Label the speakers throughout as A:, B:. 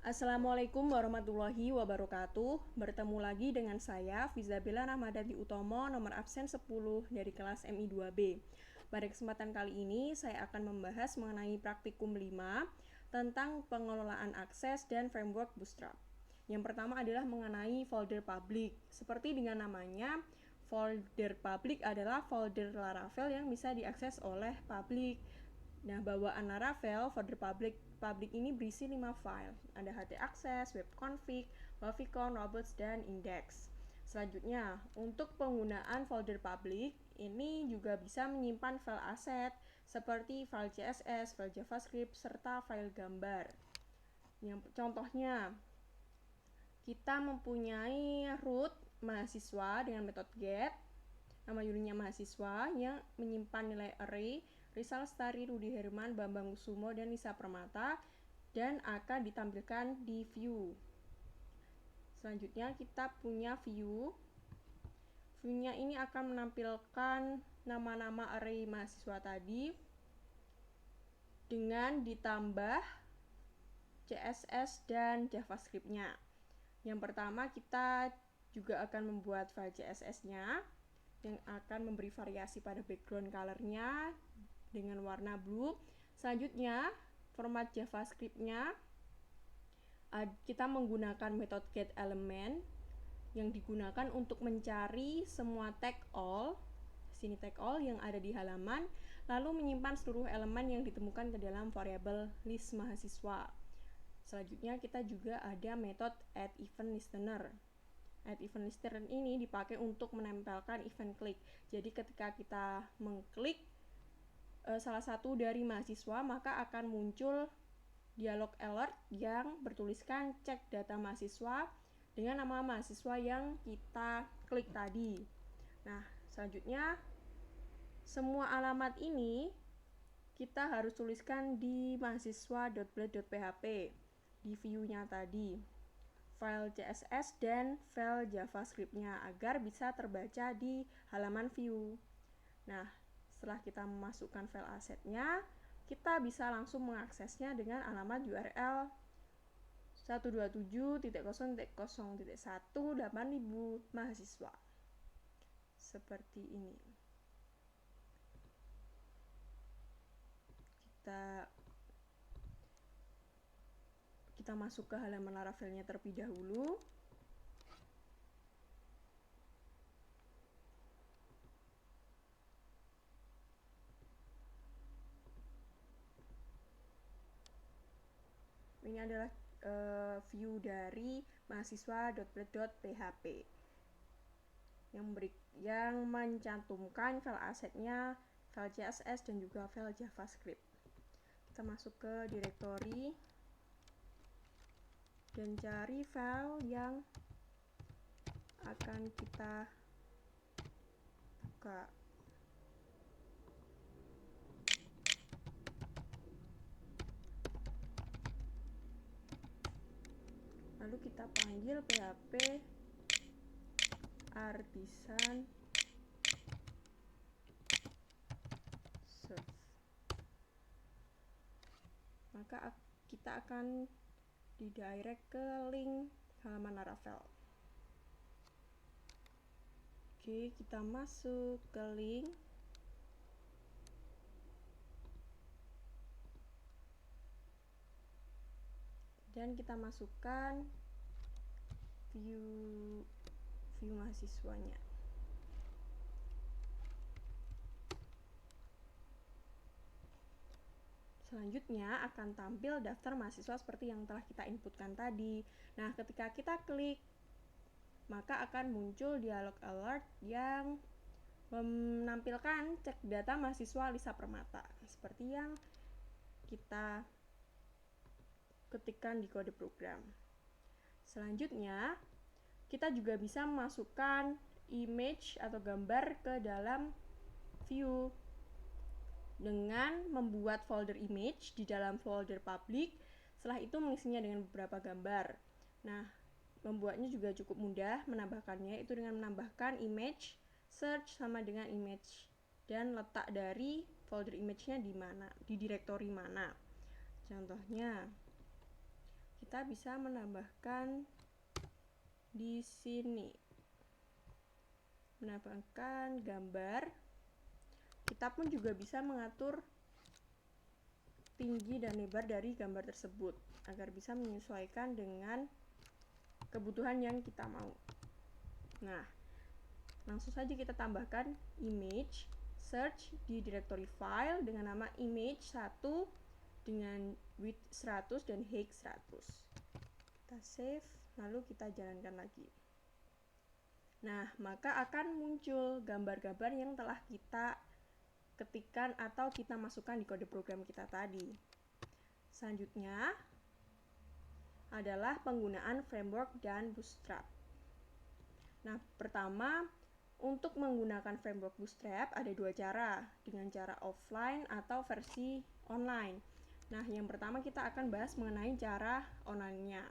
A: Assalamualaikum warahmatullahi wabarakatuh. Bertemu lagi dengan saya, Fizabela Rahmadati Utomo, nomor absen 10 dari kelas MI 2B. Pada kesempatan kali ini, saya akan membahas mengenai praktikum 5 tentang pengelolaan akses dan framework Bootstrap. Yang pertama adalah mengenai folder public. Seperti dengan namanya, folder public adalah folder Laravel yang bisa diakses oleh publik. Nah, bawaan Laravel folder public ini berisi 5 file. Ada htaccess, webconfig, favicon, robots, dan index. Selanjutnya, untuk penggunaan folder public ini juga bisa menyimpan file aset seperti file CSS, file JavaScript, serta file gambar. Yang contohnya, kita mempunyai root mahasiswa dengan metode get, nama unitnya mahasiswa yang menyimpan nilai array Rizal Lestari, Rudi Herman, Bambang Kusumo, dan Nisa Permata, dan akan ditampilkan di view. Selanjutnya kita punya view. View-nya ini akan menampilkan nama-nama array mahasiswa tadi dengan ditambah CSS dan JavaScript-nya. Yang pertama, kita juga akan membuat file CSS-nya yang akan memberi variasi pada background color-nya dengan warna blue. Selanjutnya, format JavaScript-nya kita menggunakan metode getElement yang digunakan untuk mencari semua tag all, sini tag all yang ada di halaman, lalu menyimpan seluruh elemen yang ditemukan ke dalam variabel list mahasiswa. Selanjutnya kita juga ada metode addEventListener. addEventListener ini dipakai untuk menempelkan event click. Jadi ketika kita mengklik salah satu dari mahasiswa, maka akan muncul dialog alert yang bertuliskan cek data mahasiswa dengan nama mahasiswa yang kita klik tadi. Nah, selanjutnya semua alamat ini kita harus tuliskan di mahasiswa.blade.php di view-nya tadi, file CSS dan file JavaScript-nya agar bisa terbaca di halaman view. Nah, setelah kita memasukkan file asetnya, kita bisa langsung mengaksesnya dengan alamat URL 127.0.0.1 mahasiswa. Seperti ini. Kita masuk ke halaman Laravelnya terlebih dahulu. Ini adalah view dari mahasiswa.blade.php yang mencantumkan file asetnya, file CSS dan juga file JavaScript. Kita masuk ke directory dan cari file yang akan kita buka. Lalu kita panggil php artisan serve. Maka kita akan didirect ke link halaman Laravel. Oke, kita masuk ke link. Dan kita masukkan view mahasiswanya. Selanjutnya akan tampil daftar mahasiswa seperti yang telah kita inputkan tadi. Nah, ketika kita klik, maka akan muncul dialog alert yang menampilkan cek data mahasiswa Lisa Permata, seperti yang kita ketikkan di kode program. Selanjutnya, kita juga bisa memasukkan image atau gambar ke dalam view dengan membuat folder image di dalam folder public. Setelah itu mengisinya dengan beberapa gambar. Nah, membuatnya juga cukup mudah menambahkannya, itu dengan menambahkan image, search sama dengan image, dan letak dari folder image-nya di mana, di directory mana. Contohnya, kita bisa menambahkan di sini, menambahkan gambar. Kita pun juga bisa mengatur tinggi dan lebar dari gambar tersebut agar bisa menyesuaikan dengan kebutuhan yang kita mau. Nah, langsung saja kita tambahkan image, search di directory file dengan nama image1 dengan width 100 dan height 100. Kita save, lalu kita jalankan lagi. Nah, maka akan muncul gambar-gambar yang telah kita ketikkan atau kita masukkan di kode program kita tadi. Selanjutnya adalah penggunaan framework dan Bootstrap. Nah, pertama, untuk menggunakan framework Bootstrap ada dua cara, dengan cara offline atau versi online. Nah, yang pertama kita akan bahas mengenai cara online-nya.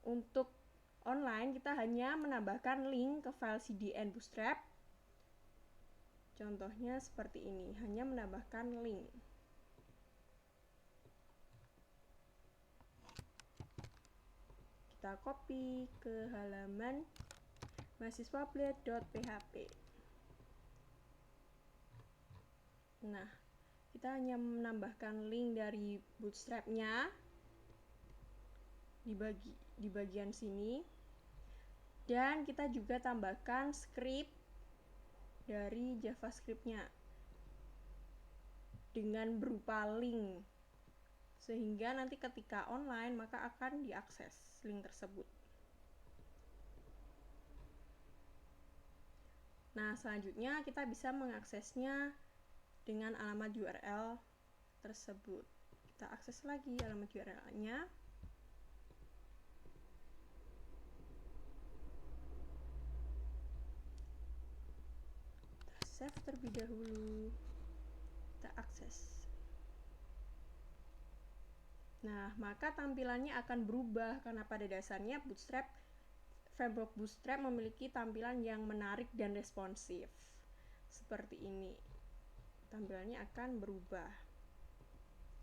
A: Untuk online, kita hanya menambahkan link ke file CDN Bootstrap. Contohnya seperti ini, hanya menambahkan link. Kita copy ke halaman mahasiswablade.php. Nah, kita hanya menambahkan link dari Bootstrap-nya di bagian sini, dan kita juga tambahkan script dari JavaScript-nya dengan berupa link, sehingga nanti ketika online maka akan diakses link tersebut. Nah, selanjutnya kita bisa mengaksesnya dengan alamat URL tersebut. Kita akses lagi alamat URL-nya. Kita save terlebih dahulu. Kita akses. Nah, maka tampilannya akan berubah karena pada dasarnya framework Bootstrap memiliki tampilan yang menarik dan responsif. Seperti ini. Tampilannya akan berubah.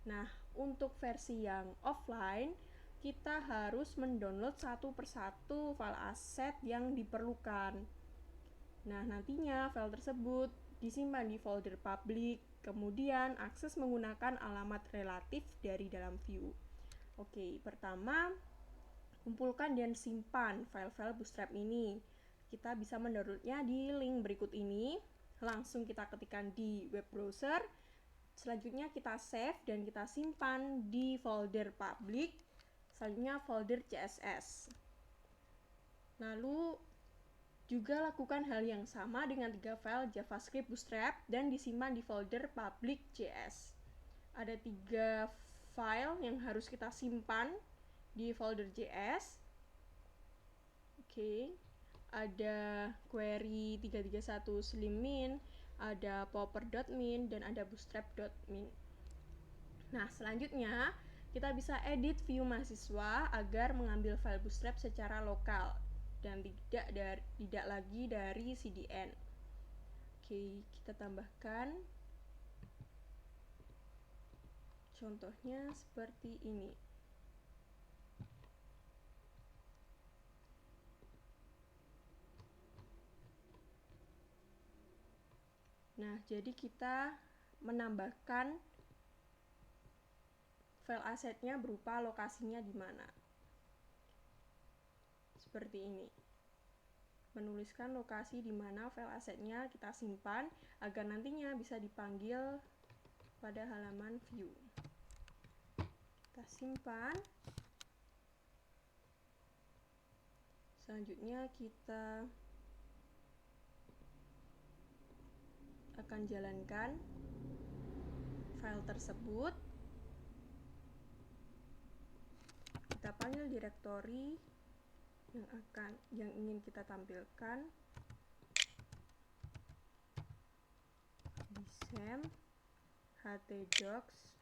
A: Nah, untuk versi yang offline, kita harus mendownload satu persatu file aset yang diperlukan. Nah, nantinya file tersebut disimpan di folder public, kemudian akses menggunakan alamat relatif dari dalam view. Oke, pertama, kumpulkan dan simpan file-file Bootstrap ini. Kita bisa mendownloadnya di link berikut ini. Langsung kita ketikkan di web browser. Selanjutnya kita save dan kita simpan di folder public. Selanjutnya folder CSS. Lalu juga lakukan hal yang sama dengan 3 file JavaScript Bootstrap dan disimpan di folder public JS. Ada 3 file yang harus kita simpan di folder JS. Oke. Ada query 331 slimmin, ada popper.min, dan ada bootstrap.min. Nah, selanjutnya kita bisa edit view mahasiswa agar mengambil file Bootstrap secara lokal dan tidak lagi dari CDN. Oke, kita tambahkan. Contohnya seperti ini. Nah, jadi kita menambahkan file asetnya berupa lokasinya di mana. Seperti ini. Menuliskan lokasi di mana file asetnya kita simpan agar nantinya bisa dipanggil pada halaman view. Kita simpan. Selanjutnya kita akan jalankan file tersebut. Kita panggil directory yang ingin kita tampilkan. Disem htdocs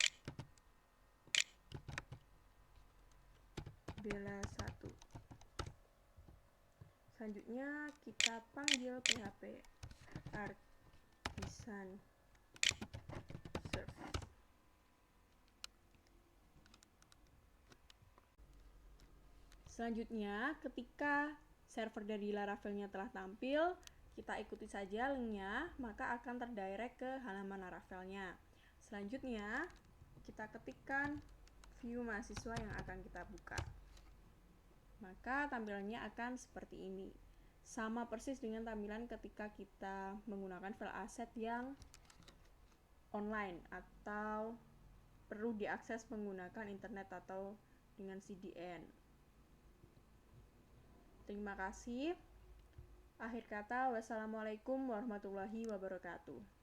A: bela 1. Selanjutnya kita panggil php artisan serve. Selanjutnya, ketika server dari Laravelnya telah tampil, kita ikuti saja linknya, maka akan terdirect ke halaman Laravelnya. Selanjutnya, kita ketikkan view mahasiswa yang akan kita buka. Maka tampilannya akan seperti ini. Sama persis dengan tampilan ketika kita menggunakan file asset yang online atau perlu diakses menggunakan internet atau dengan CDN. Terima kasih. Akhir kata, wassalamualaikum warahmatullahi wabarakatuh.